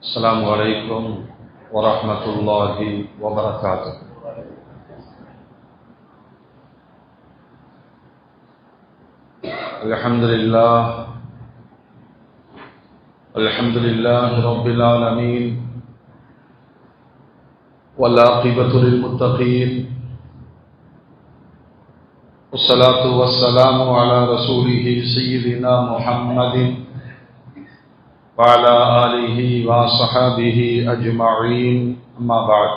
السلام عليكم ورحمة الله وبركاته. الحمد لله رب العالمين، والعاقبة للمتقين، والصلاة والسلام على رسوله سيدنا محمد وعلى آله وصحبه أجمعين، أما بعد.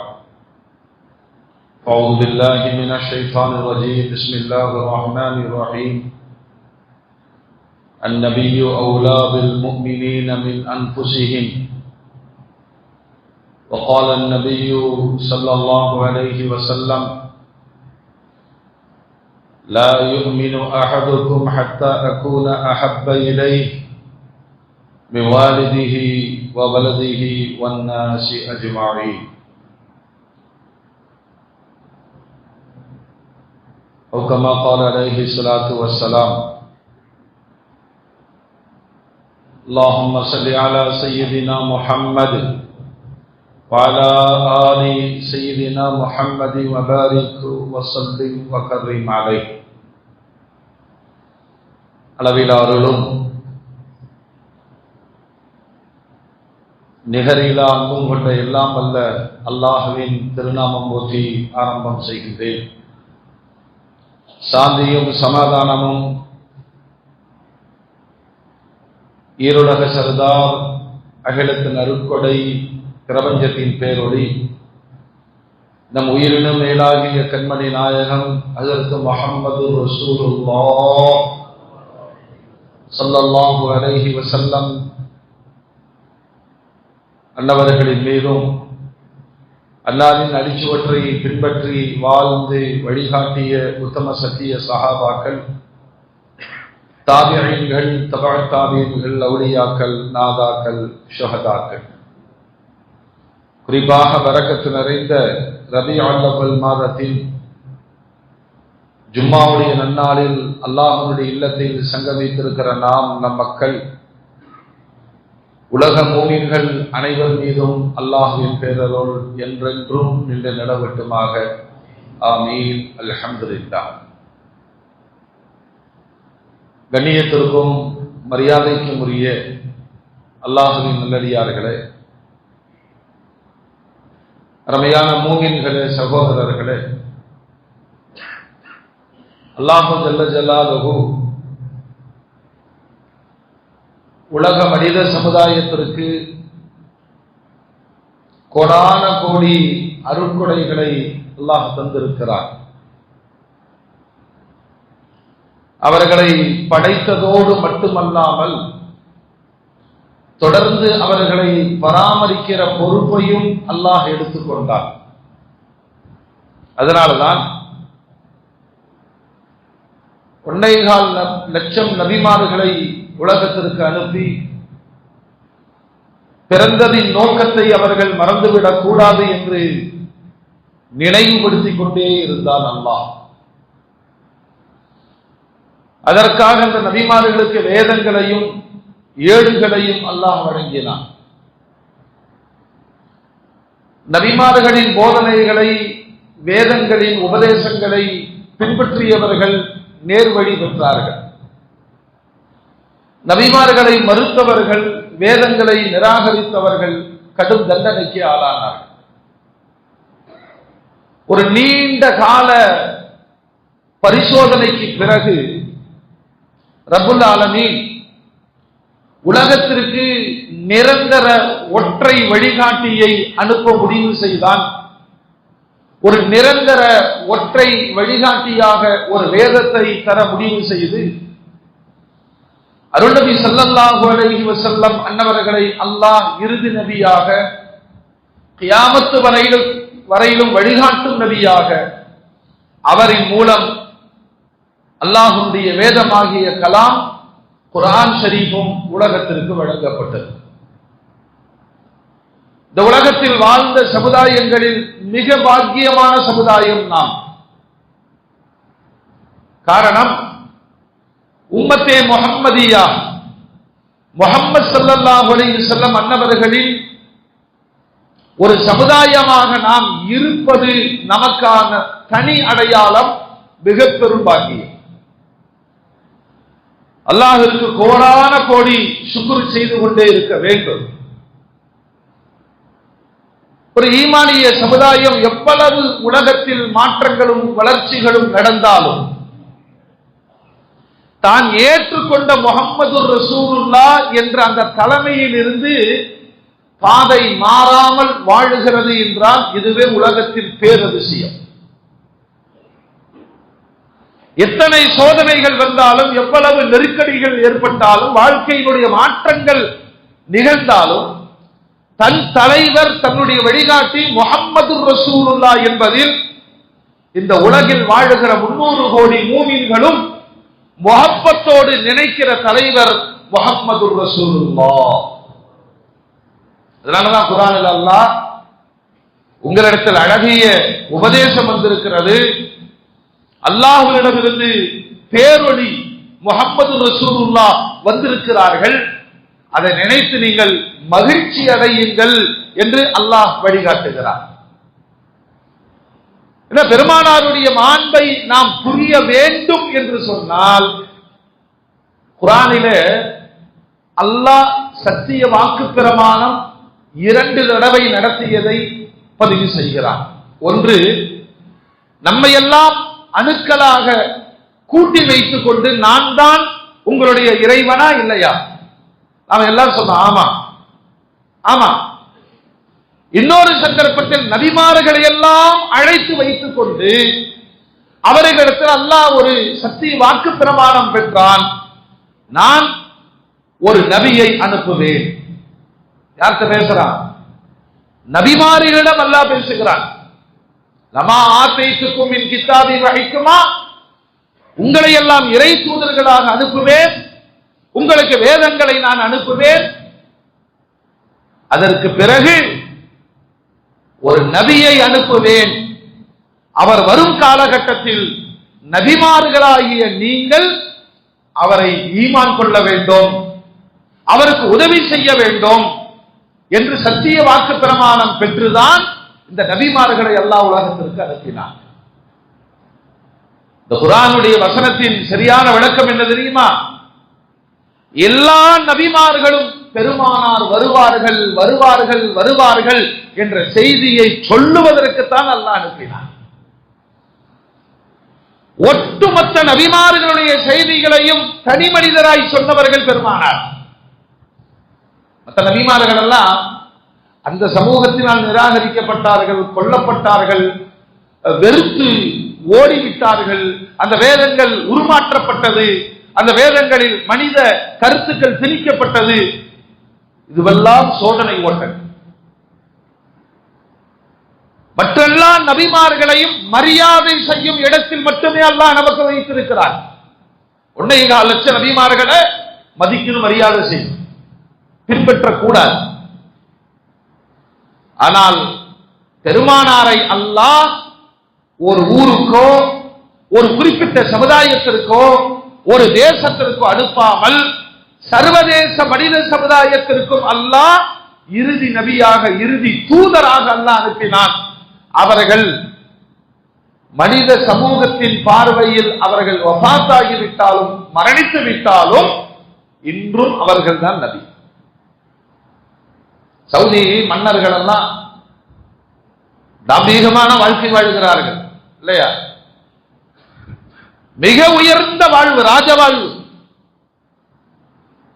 أعوذ بالله من الشيطان الرجيم. بسم الله الرحمن الرحيم. النبي أولى بالمؤمنين من أنفسهم، وقال النبي صلى الله عليه وسلم: لا يؤمن أحدكم حتى أكون أحب إليه من والده وولده والناس أجمعين. أو كما قال عليه الصلاة والسلام: اللهم صل على سيدنا محمد وعلى آل سيدنا محمد وبارك وسلم وكرم عليه. அளவிலா அருளும் நிகரிலா அன்பும் கொண்ட எல்லாம் வல்ல அல்லாஹ்வின் திருநாமம் போற்றி ஆரம்பம் செய்கின்றேன். சாந்தியும் சமாதானமும் ஈருலக சர்தார், அகிலத்தின் அருட்கொடை, பிரபஞ்சத்தின் பேரொளி, நம் உயிரினும் மேலாகிய கண்மணி நாயகம் ஹஜ்ரத் முஹம்மது ரசூலுல்லாஹ் ஸல்லல்லாஹு அலைஹி வஸல்லம் அன்னவர்களின் மீதும், அல்லாஹ்வின் அடிச்சுவற்றை பின்பற்றி வாழ்ந்து வழிகாட்டிய உத்தம சத்திய சஹாபாக்கள், தாபிஈன்கள், தபஅத் தாபிஈன்கள், அவுலியாக்கள், நாதாக்கள், ஷுஹதாக்கள், குறிப்பாக பரக்கத்து நிறைந்த ரபீஉல் அவ்வல் மாதத்தின் ஜும்மாவுடைய நன்னாளில் அல்லாஹ்வுடைய இல்லத்தில் சங்கமித்திருக்கிற நம் மக்கள், உலக மூமின்கள் அனைவர் மீதும் அல்லாஹ்வின் பேரருள் என்றென்றும் நின்று நிலவட்டுமாக. ஆமீன். அல்ஹம்துலில்லாஹ். கண்ணியத்திற்கும் மரியாதைக்கும் உரிய அல்லாஹ்வின் நல்லடியார்களே, அருமையான மூமின்களே, சகோதரர்களே, அல்லாஹு ஜல்ல ஜலாலுஹு உலக மனித சமுதாயத்திற்கு கோடான கோடி அருட்கொடைகளை அல்லாஹ் தந்திருக்கிறார். அவர்களை படைத்ததோடு மட்டுமல்லாமல் தொடர்ந்து அவர்களை பராமரிக்கிற பொறுப்பையும் அல்லாஹ் எடுத்துக்கொண்டார். அதனால்தான் 1.25 லட்சம் நபிமார்களை உலகத்திற்கு அனுப்பி பிறந்ததின் நோக்கத்தை அவர்கள் மறந்துவிடக் கூடாது என்று நினைவுபடுத்திக் கொண்டே இருந்தான் அல்லாஹ். அதற்காக அந்த நபிமார்களுக்கு வேதங்களையும் ஏடுகளையும் அல்லாஹ் வழங்கினான். நபிமார்களின் போதனைகளை, வேதங்களின் உபதேசங்களை பின்பற்றியவர்கள் நேர்வழி பெற்றார்கள். நபிமார்களை மறுத்தவர்கள், வேதங்களை நிராகரித்தவர்கள் கடும் தண்டனைக்கு ஆளானார்கள். ஒரு நீண்ட கால பரிசோதனைக்கு பிறகு ரப்புல் ஆலமீன் உலகத்திற்கு நிரந்தர ஒற்றை வழிகாட்டியை அனுப்ப முடிவு செய்தான். ஒரு நிரந்தர ஒற்றை வழிகாட்டியாக ஒரு வேதத்தை தர முடிவு செய்து அருள் நபி ஸல்லல்லாஹு அலைஹி வஸல்லம் அன்னவர்களை அல்லாஹ் இறுதி நபியாக, கியாமத்து வரையிலும் வழிகாட்டும் நபியாக, அவரின் மூலம் அல்லாஹ்வுடைய வேதமாகிய கலாம் குர்ஆன் ஷரீஃபும் உலகத்திற்கு வழங்கப்பட்டது. இந்த உலகத்தில் வாழ்ந்த சமுதாயங்களில் மிக பாக்கியமான சமுதாயம் நாம். காரணம், உம்மத்தே முஹம்மதியா, முஹம்மது ஸல்லல்லாஹு அலைஹி வஸல்லம் அன்னவர்களின் ஒரு சமுதாயமாக நாம் இருப்பது நமக்கான தனி அடையாளம், மிக பெரும் பாக்கியம். அல்லாஹ்விற்கு கோடான கோடி சுக்ர் செய்து கொண்டே இருக்க வேண்டும். ஒரு ஈமானிய சமுதாயம் எவ்வளவு உலகத்தில் மாற்றங்களும் வளர்ச்சிகளும் நடந்தாலும் தான் ஏற்றுக்கொண்ட முஹம்மது ரசூலுல்லாஹ் என்ற அந்த தலைமையில் இருந்து பாதை மாறாமல் வாழுகிறது என்றால் இதுவே உலகத்தில் பேரதிசயம். எத்தனை சோதனைகள் வந்தாலும், எவ்வளவு நெருக்கடிகள் ஏற்பட்டாலும், வாழ்க்கையினுடைய மாற்றங்கள் நிகழ்ந்தாலும், தன் தலைவர் தன்னுடைய வழிகாட்டி முஹம்மது ரசூலுல்லாஹ் என்பதில் இந்த உலகில் வாழுகிற 300 கோடி மூமின்களும் முஹப்பத்தோடு நினைக்கிற தலைவர் முஹம்மது ரசூலுல்லாஹ். அதனாலதான் குர்ஆனில் அல்லாஹ் உங்களிடத்தில் அழகிய உபதேசம் வந்திருக்கிறது, அல்லாஹ்விடமிருந்து பேரொளி முஹம்மது ரசூலுல்லாஹ் வந்திருக்கிறார்கள், அதை நினைத்து நீங்கள் மகிழ்ச்சி அடையுங்கள் என்று அல்லாஹ் வழிகாட்டுகிறார். பெருமானாருடைய மாண்பை நாம் புரிய வேண்டும் என்று சொன்னால், குர்ஆனிலே அல்லாஹ் சத்திய வாக்கு பிரமாணம் 2 தடவை நடத்தியதை பதிவு செய்கிறார். ஒன்று, நம்மையெல்லாம் அணுக்களாக கூட்டி வைத்துக் கொண்டு நான் தான் உங்களுடைய இறைவனா இல்லையா? நாம எல்லாம் சொன்னோம் ஆமா ஆமா. இன்னொரு சந்தர்ப்பத்தில் நபிமார்களை எல்லாம் அழைத்து வைத்துக் கொண்டு அவர்களிடத்தில் அல்லாஹ் ஒரு சத்திய வாக்கு பிரமாணம் பெற்றான், நான் ஒரு நபியை அனுப்புவேன். யார்கிட்ட பேசுறான்? நபிமாரிகளிடம் அல்லாஹ் பேசுகிறான். லமா ஆதைத்துக்கும் மின் கிதாபி வ ஹிக்மா, உங்களை எல்லாம் இறை தூதர்களாக அனுப்புவேன், உங்களுக்கு வேதங்களை நான் அனுப்புவேன். அதற்கு பிறகு ஒரு நபியை அனுப்புவேன், அவர் வரும் காலகட்டத்தில் நபிமார்களாகிய நீங்கள் அவரை ஈமான் கொள்ள வேண்டும், அவருக்கு உதவி செய்ய வேண்டும் என்று சத்திய வாக்கு பிரமாணம் பெற்றுதான் இந்த நபிமார்களை அல்லாஹ் உலகத்திற்கு அனுப்பினார். இந்த குர்ஆனுடைய வசனத்தின் சரியான விளக்கம் என்ன தெரியுமா? எல்லா நபிமார்களும் பெருமானார் வருவார்கள் வருவார்கள் வருவார்கள் என்ற செய்தியை சொல்லுவதற்குத்தான் அல்லாஹ் அனுப்பினார். ஒட்டுமொத்த நபிமார்களுடைய செய்திகளையும் தனி மனிதராய் சொன்னவர்கள் பெருமானார். மற்ற நபிமார்கள் எல்லாம் அந்த சமூகத்தினால் நிராகரிக்கப்பட்டார்கள், கொல்லப்பட்டார்கள், வெறுத்து ஓடிவிட்டார்கள், அந்த வேதங்கள் உருமாற்றப்பட்டது, அந்த வேதங்களில் மனித கருத்துக்கள் திணிக்கப்பட்டது. இதுவெல்லாம் சோதனை ஓட்டல். மற்றெல்லா நபிமார்களையும் மரியாதை செய்யும் இடத்தில் மட்டுமே அல்லாஹ் நமக்கு வைத்திருக்கிறார். 1.25 லட்சம் நபிமார்களை மதிக்கணும், மரியாதை செய்யும், பின்பற்றக்கூடாது. ஆனால் பெருமானாரை அல்லாஹ் ஒரு ஊருக்கோ ஒரு குறிப்பிட்ட சமுதாயத்திற்கோ ஒரு தேசத்திற்கோ அனுப்பாமல் சர்வதேச மனித சமுதாயத்திற்கும் அல்லாஹ் இறுதி நபியாக, இறுதி தூதராக அல்லாஹ் அனுப்பினான். அவர்கள் மனித சமூகத்தின் பார்வையில் அவர்கள் வஃபாத்தாகிவிட்டாலும் மரணித்து விட்டாலும் இன்றும் அவர்கள் தான் நபி. சவுதி மன்னர்கள் எல்லாம் தாம்பீகமான வாழ்க்கை வாழ்கிறார்கள் இல்லையா? மிக உயர்ந்த வாழ்வு, ராஜ வாழ்வு.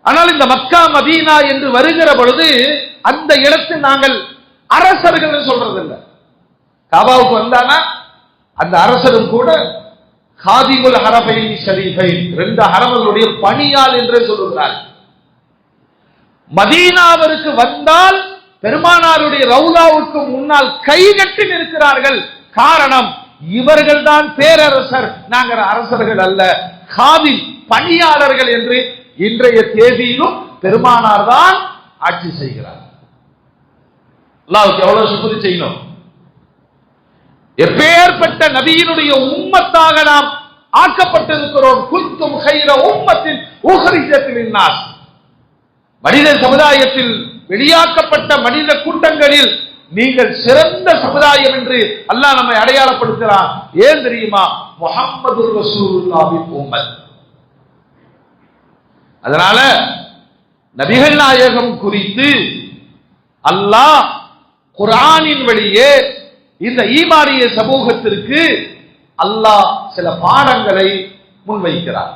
ஆனால் இந்த மக்கா மதீனா என்று வருகிற பொழுது அந்த இடத்தில் நாங்கள் அரசர்கள் சொல்றதில்லை. காபாவுக்கு வந்தானா அந்த அரசரும் கூட காதிமுல் ஹரபைன் ஷரீஃபைன், 2 ஹரம்களுடைய பணியாள் என்றே சொல்லுகிறார். மதீனாவிற்கு வந்தால் பெருமானாருடைய ரவுலாவுக்கு முன்னால் கைகட்டி நிற்கிறார்கள். காரணம், இவர்கள் தான் பேரரசர், நாங்கள் அரசர்கள் அல்ல, காதி பணியாளர்கள் என்று இன்றைய தேதியிலும் பெருமானார் தான் ஆட்சி செய்கிறார். அல்லாஹ்வுக்கு எவ்வளவு சுக்ர் செய்யணும். எப்பேற்பட்ட நபியினுடைய உம்மத்தாக நாம் ஆக்கப்பட்டிருக்கிறோம். குன்தும் கைர உம்மத்தின் உஹ்ரிஜத் லின்னாஸ், மனித சமுதாயத்தில் வெளியாக்கப்பட்ட மனித கூட்டங்களில் நீங்கள் சிறந்த சமுதாயம் என்று அல்லாஹ் நம்மை அடையாளப்படுத்துகிறான். ஏன் தெரியுமா? முஹம்மது ரசூலுல்லாஹின் உம்மத். அதனால நபிகள் நாயகம் குறித்து அல்லாஹ் குர்ஆனின் வழியே இந்த ஈமானிய சமூகத்திற்கு அல்லாஹ் சில பாடங்களை முன்வைக்கிறார்.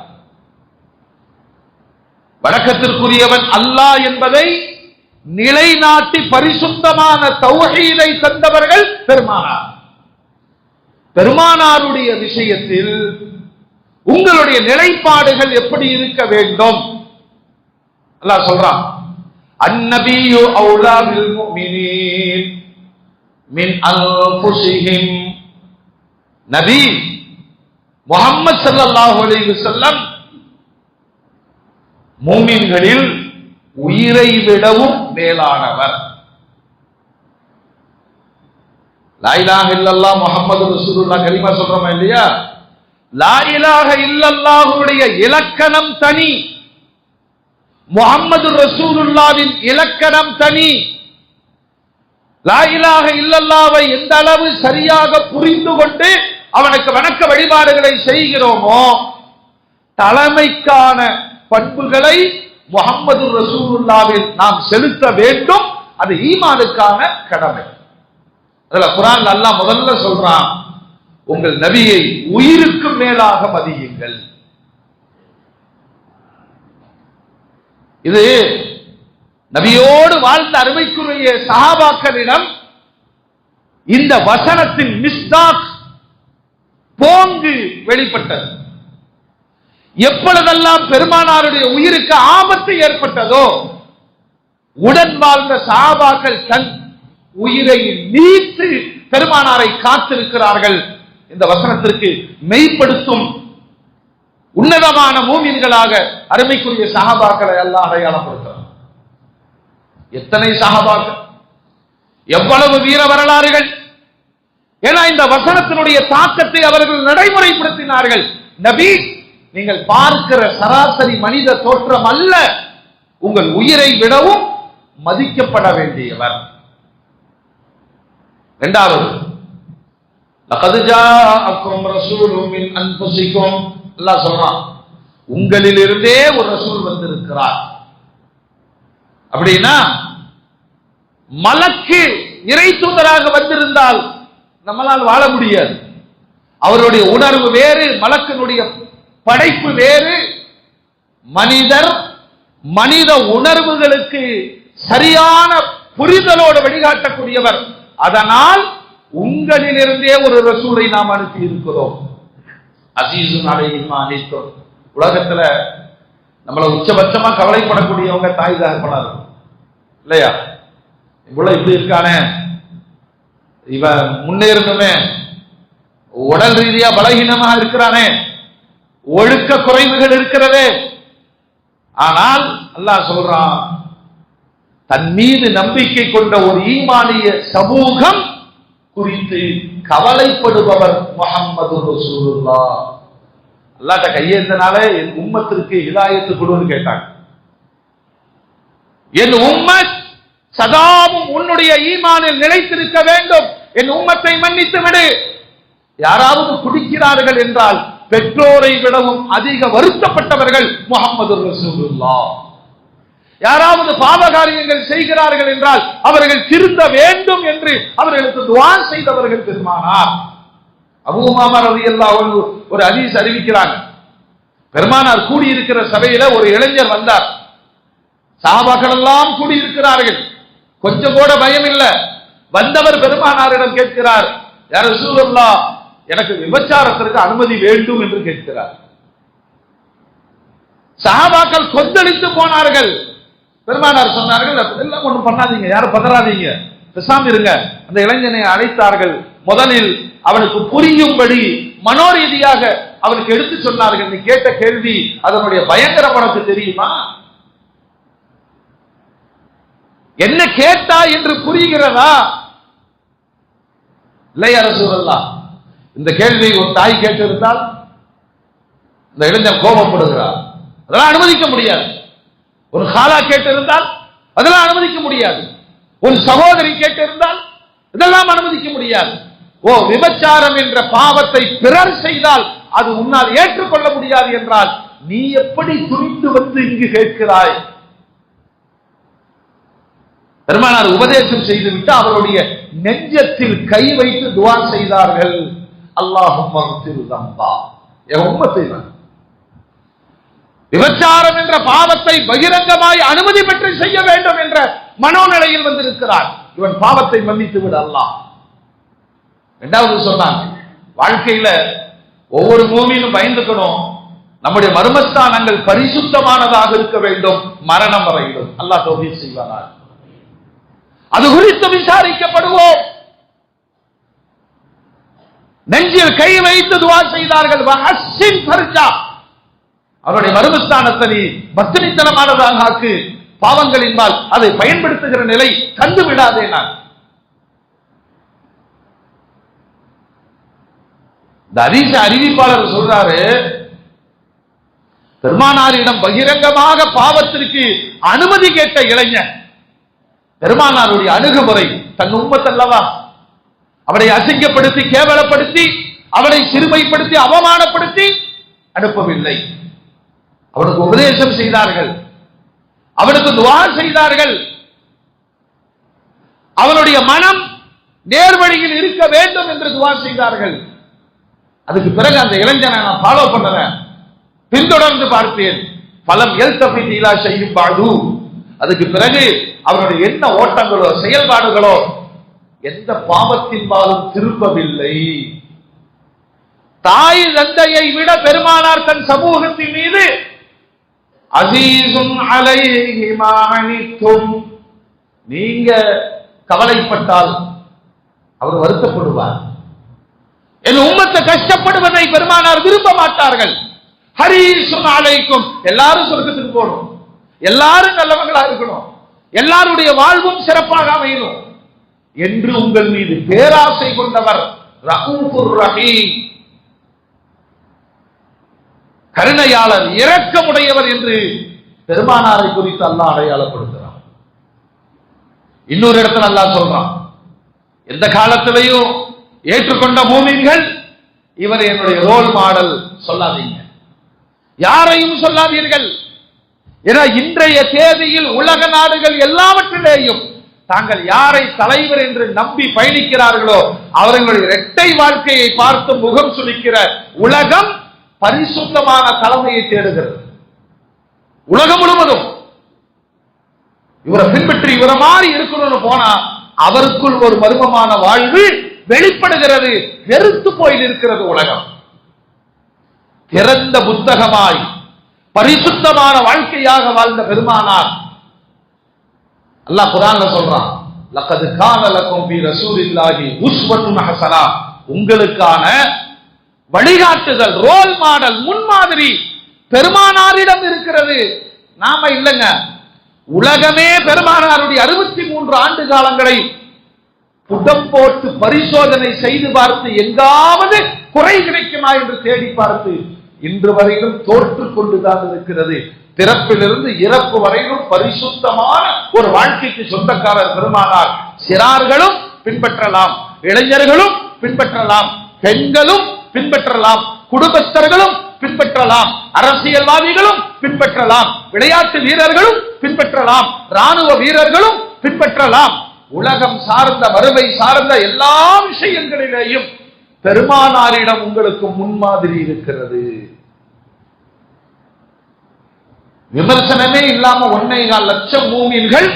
வணக்கத்திற்குரியவன் அல்லாஹ் என்பதை நிலைநாட்டி பரிசுத்தமான தௌஹீதை தந்தவர்கள் பெருமானார். பெருமானாருடைய விஷயத்தில் உங்களுடைய நிலைப்பாடுகள் எப்படி இருக்க வேண்டும்? அல்லாஹ் சொல்றான், அன்னபியு அவுலா பில் முஃமினீன் மின் அன்ஃபுஸிஹிம். நபி முஹம்மது ஸல்லல்லாஹு அலைஹி வஸல்லம் மூமின்களில் உயிரை விடவும் மேலானவர். லா இலாஹ இல்லல்லாஹ் முஹம்மது ரசூலுல்லாஹ் கலிமா சொல்றோமா இல்லையா? லா இலாஹ இல்லல்லாஹுடைய இலக்கணம் தனி, முஹம்மது ரசூலுல்லாஹ்வின் இலக்கணம் தனி. லா இலாஹ இல்லல்லாஹ்வை எந்த அளவு சரியாக புரிந்து கொண்டு அவனுக்கு வணக்க வழிபாடுகளை செய்கிறோமோ, தலைமைக்கான பண்புகளை முஹம்மது ரசூலுல்லாஹ்வில் நாம் செலுத்த வேண்டும். அது ஈமானுக்கான கடமை. அதுல குர்ஆன்ல அல்லாஹ் முதல்ல சொல்றான், உங்கள் நபியை உயிருக்கு மேலாக மதியுங்கள். இது நபியோடு வாழ்ந்த அருமைக்குரிய சஹாபாக்களிடம் இந்த வசனத்தின் மிஸ்தாக் போங்கு வெளிப்பட்டது. எப்பொழுதெல்லாம் பெருமானாருடைய உயிருக்கு ஆபத்து ஏற்பட்டதோ, உடன் வாழ்ந்த சஹாபாக்கள் தன் உயிரை நீத்து பெருமானாரை காத்திருக்கிறார்கள். இந்த வசனத்திற்கு மெய்ப்படுத்தும் உன்னதமான மூமின்களாக அருமைக்குரிய சஹாபாக்களை அல்லாஹ் அடையாளப்படுத்துகிறார். எத்தனை சஹாபாக்கள், எவ்வளவு வீர வரலாறுகள்! ஏன்னா இந்த வசனத்தினுடைய தாக்கத்தை அவர்கள் நடைமுறைப்படுத்தினார்கள். நபி, நீங்கள் பார்க்கிற சராசரி மனித தோற்றம் அல்ல, உங்கள் உயிரை விடவும் மதிக்கப்பட வேண்டியவர். இரண்டாவது, லகத் ஜாஅக்கும் ரசூலும் மின் அன்ஃபுசிக்கும். அல்லாஹ் சொல்றான், உங்களிலிருந்தே ஒரு ரசூல் வந்திருக்கிறார். அப்படின்னா மலக்கு இறை தூதராக வந்திருந்தால் நம்மளால் வாழ முடியாது. அவருடைய உணர்வு வேறு, மலக்கினுடைய படைப்பு வேறு. மனிதர் மனித உணர்வுகளுக்கு சரியான புரிதலோடு வழிகாட்டக்கூடியவர். அதனால் உங்களிலிருந்தே ஒரு ரசூலை நாம் அனுப்பி இருக்கிறோம். அசீசுன் அலைஹி மா அனித்தும். உலகத்துல நம்மள உச்சபட்சமா கவலைப்படக்கூடியவங்க தாய் தகப்பனார் இல்லையா? இவ்வளவு இப்படி இருக்கானே, இவன் முன்னேறணுமே, உடல் ரீதியா பலகீனமா இருக்கிறானே, ஒழுக்க குறைவுகள் இருக்கிறதே. ஆனால் அல்லாஹ் சொல்றான், தன் மீது நம்பிக்கை கொண்ட ஒரு ஈமானிய சமூகம் குறித்து கவலைப்படுபவர் முஹம்மது ரசூலுல்லாஹ். அல்லாஹ்ட்ட கையேந்தனாலே என் உம்மத்திற்கு ஹிதாயத்து கொடுன்னு கேட்டாங்க. என் உம்மத் சதாவும் உன்னுடைய ஈமானில் நிலைத்திருக்க வேண்டும், என் உம்மத்தை மன்னித்து விடு. யாராவது குடிக்கிறார்கள் என்றால் பெற்றோரை விடவும் அதிக வருத்தப்பட்டவர்கள் முஹம்மது ரசூலுல்லாஹ். யாராவது பாவகாரியங்கள் செய்கிறார்கள் என்றால் அவர்கள் திருந்த வேண்டும் என்று அவர்களுக்கு துஆ செய்தவர்கள் பெருமானார். அபூ உமாமா ரலியல்லாஹு அன்ஹு ஒரு ஹதீஸ் அறிவிக்கிறாங்க. பெருமானார் கூடியிருக்கிற சபையில ஒரு இளைஞர் வந்தார். சஹாபாக்கள் எல்லாம் கூடியிருக்கிறார்கள், கொஞ்சம் கூட பயம் இல்லை. வந்தவர் பெருமானாரிடம் கேட்கிறார், யா ரசூலல்லாஹ், எனக்கு விபச்சாரத்திற்கு அனுமதி வேண்டும் என்று கேட்கிறார். சஹாபாக்கள் கொந்தளித்து போனார்கள். பெருமானார் சொன்னார்கள், எல்லாம் ஒண்ணும் பண்ணாதீங்க, யாரும் பதறாதீங்க, பேசாம இருங்க. அந்த இளைஞனை அழைத்தார்கள். முதலில் அவனுக்கு புரியும்படி மனோரீதியாக அவனுக்கு எடுத்து சொன்னார்கள். நீ கேட்ட கேள்வி அதனுடைய பயங்கரம் உனக்கு தெரியுமா? என்ன கேட்டா என்று புரிகிறதா? இல்லையா ரசூலல்லாஹ்? இந்த கேள்வி ஒரு தாய் கேட்டிருந்தால் இந்த இளைஞன் கோபப்படுகிறார், அதெல்லாம் அனுமதிக்க முடியாது. ஒரு ஹாலா கேட்டிருந்தால் அதெல்லாம் அனுமதிக்க முடியாது. ஒரு சகோதரி கேட்டிருந்தால் இதெல்லாம் அனுமதிக்க முடியாது. விபச்சாரம் என்ற பாவத்தை பிறர் செய்தால் அது உன்னால் ஏற்றுக்கொள்ள முடியாது என்றால் நீ எப்படி துணிந்து வந்து இங்கு கேட்கிறாய்? பெருமானார் உபதேசம் செய்துவிட்டு அவருடைய நெஞ்சத்தில் கை வைத்து துஆ செய்தார்கள். அல்லாஹும்ம ஃபிர் தம்பா, என் உம்மத்தை விபச்சாரம் என்ற பாவத்தை பகிரங்கமாய் அனுமதி பெற்று செய்ய வேண்டும் என்ற மனோநிலையில் வந்திருக்கிறார். இவன் பாவத்தை மன்னித்து விட அல்லாஹ். இரண்டாவது சொன்னாங்க, வாழ்க்கையில ஒவ்வொரு மூமினும் பயந்துக்கணும், நம்முடைய மர்மஸ்தானங்கள் பரிசுத்தமானதாக இருக்க வேண்டும் மரணம் வரையிலும். அல்லாஹ் தௌஃபீக் செய்வானார். அது குறித்து விசாரிக்கப்படுவோம். நெஞ்சில் கை வைத்து துஆ செய்தார்கள். வஹஸ்ஸின் ஃபர்ஜா, அவருடைய மர்மஸ்தானத்தை நீ பத்தினித்தனமானதாக ஆக்கு, பாவங்களின்பால் அதை பயன்படுத்துகிற நிலை கண்டு விடாதே. நான் இந்த ஹதீஸ் அறிவிப்பாளர் சொல்றாரு, பெருமானாரிடம் பகிரங்கமாக பாவத்திற்கு அனுமதி கேட்ட இளைஞன், பெருமானாருடைய அணுகுமுறை தன் உம்மத்தல்லவா, அவனை அசிங்கப்படுத்தி கேவலப்படுத்தி அவனை சிறுமைப்படுத்தி அவமானப்படுத்தி அனுப்பவில்லை. அவனுக்கு உபதேசம் செய்தார்கள், அவனுக்கு துஆ செய்தார்கள். அவனுடைய மனம் நேர்வழியில் இருக்க வேண்டும் என்று துஆ செய்தார்கள். அதுக்கு பிறகு அந்த இளைஞனை நான் ஃபாலோ பண்ணுறேன், பின்தொடர்ந்து பார்ப்பேன். பலம் எல்தஃபித் இலா ஷைஇன் பஅது, அதுக்கு பிறகு அவருடைய என்ன ஓட்டங்களோ செயல்பாடுகளோ எந்த பாவத்தின்பாலும் திரும்பவில்லை. தாய் தந்தையை விட பெருமானார் தன் சமூகத்தின் மீது அஸீஸுன் அலைஹி மா அனித்தும், நீங்க கவலைப்பட்டால் அவர் வருத்தப்படுவார். என் உம்மத்தை கஷ்டப்படுவதை பெருமானார் விரும்ப மாட்டார்கள். ஹரீஸுன் அலைக்கும், எல்லாரும் சொர்க்கத்துக்கு போகணும், எல்லாரும் நல்லவங்களா இருக்கணும், எல்லாருடைய வாழ்வும் சிறப்பாக அமையணும் என்று உங்கள் மீது பேராசை கொண்டவர். ரഊஃபுர் ரஹீம், கருணையாளர், இரக்கமுடையவர் என்று பெருமானாரை குறித்து அல்லாஹ் அடையாளப்படுத்துகிறார். இன்னொரு இடத்துல அல்லாஹ் சொல்றான், எந்த காலத்திலையும் ஏற்றுக்கொண்ட மூமின்கள் இவர் என்னுடைய ரோல் மாடல் சொல்லாதீங்க, யாரையும் சொல்லாதீர்கள். என இன்றைய தேதியில் உலக நாடுகள் எல்லாவற்றிலேயும் தாங்கள் யாரை தலைவர் என்று நம்பி பயணிக்கிறார்களோ அவர்களுடைய இரட்டை வாழ்க்கையை பார்த்து முகம் சுளிக்கிற உலகம் பரிசுத்தமான தலைமையை தேடுகிறது. உலகம் முழுவதும் இவரை பின்பற்றி இவரை மாதிரி இருக்கணும்னு போனா அவருக்குள் ஒரு மர்மமான வாழ்வு வெளிப்படுகிறது. வெறுத்து போய் இருக்கிறது உலகம். திறந்த புத்தகமாய் பரிசுத்தமான வாழ்க்கையாக வாழ்ந்த பெருமானார் அல்லாஹ் குர்ஆன்ல சொல்றான், லக்கத் கான லக்கும் ஃபீ ரசூலில்லாஹி உஸ்வத்துன் ஹஸனா, உங்களுக்கான வழிகாட்டுதல், ரோல் மாடல், முன்மாதிரி பெருமானாரிடம் இருக்கிறது. நாம இல்லைங்க, உலகமே பெருமானாருடைய 63 ஆண்டு காலங்களை புடம் போட்டு பரிசோதனை செய்து பார்த்து எங்காவது குறை கிடைக்குமா என்று தேடி பார்த்து இன்று வரையிலும் தோற்றுக் கொண்டுதான் இருக்கிறது. பிறப்பிலிருந்து இறப்பு வரையிலும் பரிசுத்தமான ஒரு வாழ்க்கைக்கு சொந்தக்காரர் பெருமானார். சிறார்களும் பின்பற்றலாம், இளைஞர்களும் பின்பற்றலாம், பெண்களும் பின்பற்றலாம், குடும்பஸ்தர்களும் பின்பற்றலாம், அரசியல்வாதிகளும் பின்பற்றலாம், விளையாட்டு வீரர்களும் பின்பற்றலாம், ராணுவ வீரர்களும் பின்பற்றலாம். உலகம் சார்ந்த மறுமை சார்ந்த எல்லா விஷயங்களிலேயும் பெருமானாரிடம் உங்களுக்கு முன்மாதிரி இருக்கிறது. விமர்சனமே இல்லாம 1.25 லட்சம் மூமின்கள்